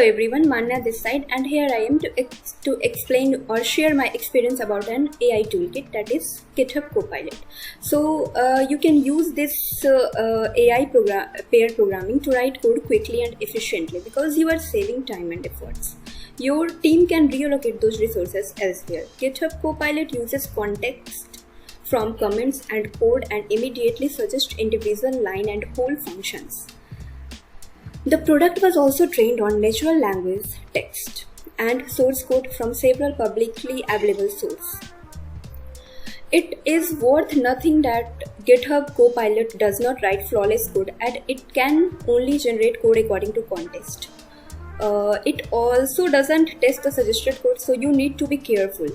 everyone, Manya this side, and here I am to explain or share my experience about an AI toolkit, that is GitHub Copilot. So you can use this AI pair programming to write code quickly and efficiently because you are saving time and efforts. Your team can reallocate those resources elsewhere. GitHub Copilot uses context from comments and code and immediately suggests individual line and whole functions. The product was also trained on natural language, text, and source code from several publicly available sources. It is worth nothing that GitHub Copilot does not write flawless code and it can only generate code according to context. It also doesn't test the suggested code, so you need to be careful.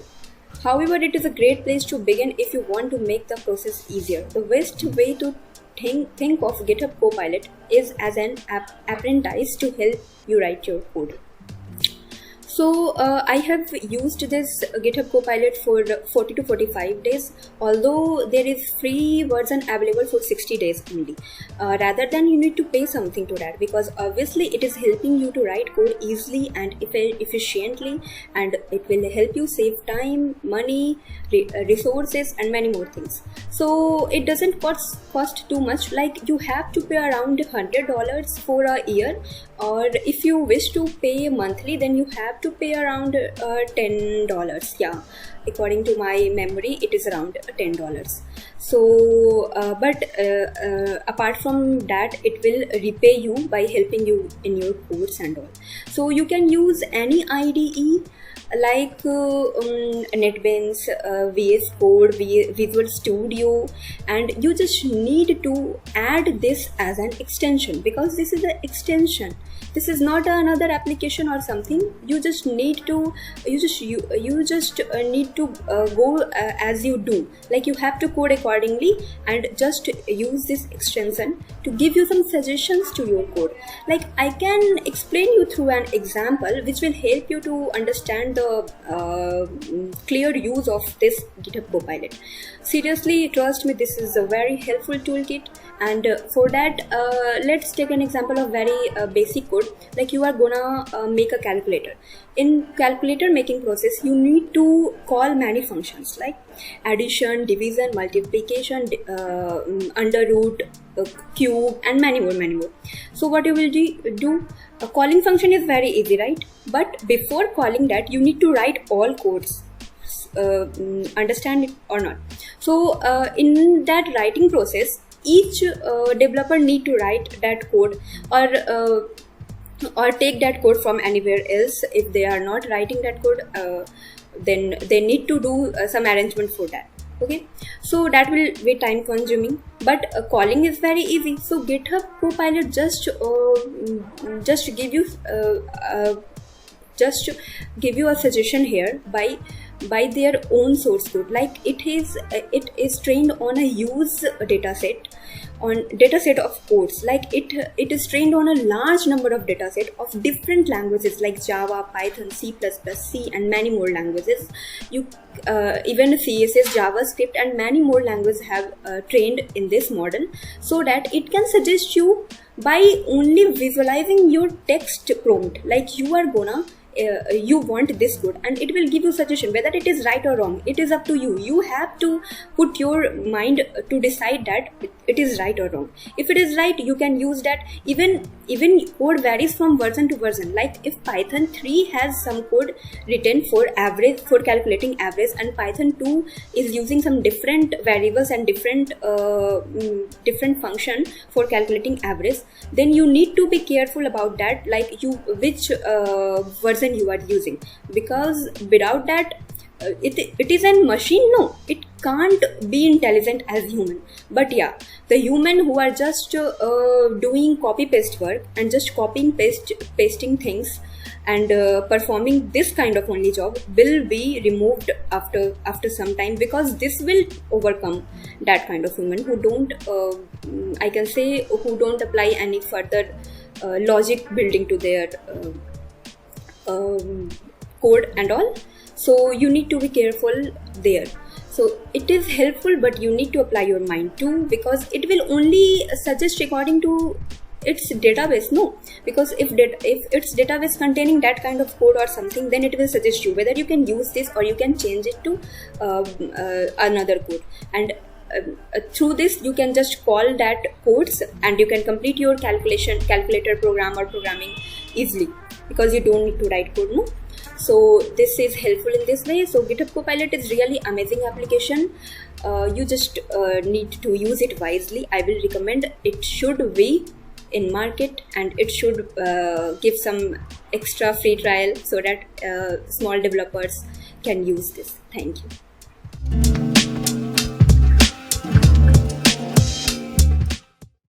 However, it is a great place to begin if you want to make the process easier. The best way to think of GitHub Copilot is as an apprentice to help you write your code. So I have used this GitHub Copilot for 40 to 45 days, although there is free version available for 60 days only. Rather than you need to pay something to that, because obviously it is helping you to write code easily and efficiently, and it will help you save time, money, resources, and many more things. So it doesn't cost too much, like you have to pay around $100 for a year, or if you wish to pay monthly, then you have to pay around $10. Yeah, according to my memory, it is around $10. So but apart from that, it will repay you by helping you in your codes and all. So you can use any IDE like NetBeans, VS Code, Visual Studio, and you just need to add this as an extension, because this is an extension. This is not another application or something. You just need to need to go as you do, like you have to code accordingly and just use this extension to give you some suggestions to your code. Like I can explain you through an example which will help you to understand the clear use of this GitHub Copilot. Seriously, trust me, this is a very helpful toolkit. And for that, let's take an example of very basic code. Like you are gonna make a calculator. In calculator making process, you need to call many functions like addition, division, multiplication, under root, cube, and many more. So what you will do, a calling function is very easy, right? But before calling that, you need to write all codes. Understand it or not? So in that writing process, each developer need to write that code or take that code from anywhere else. If they are not writing that code, then they need to do some arrangement for that. Okay, so that will be time consuming, but calling is very easy. So GitHub Copilot just give you a suggestion here by their own source code. Like it is trained on a use dataset of codes. Like it is trained on a large number of dataset of different languages like Java, Python, C++, C, and many more languages. You even CSS, JavaScript, and many more languages have trained in this model, so that it can suggest you by only visualizing your text prompt. Like you are gonna you want this code, and it will give you suggestion whether it is right or wrong. It is up to you. You have to put your mind to decide that it is right or wrong. If it is right, you can use that. Even code varies from version to version. Like if Python 3 has some code written for calculating average, and Python 2 is using some different variables and different function for calculating average, then you need to be careful about that, like which version you are using, because without that it is a machine. No, it can't be intelligent as human. But yeah, the human who are just doing copy paste work and just copying pasting things and performing this kind of only job will be removed after some time, because this will overcome that kind of human who don't I can say who don't apply any further logic building to their code and all. So you need to be careful there. So it is helpful, but you need to apply your mind too, because it will only suggest according to its database? No, because if its database containing that kind of code or something, then it will suggest you whether you can use this or you can change it to another code. And through this you can just call that codes and you can complete your calculator program or programming easily, because you don't need to write code. No, so this is helpful in this way. So GitHub Copilot is really amazing application. You just need to use it wisely. I will recommend it should be in market, and it should give some extra free trial so that small developers can use this. Thank you.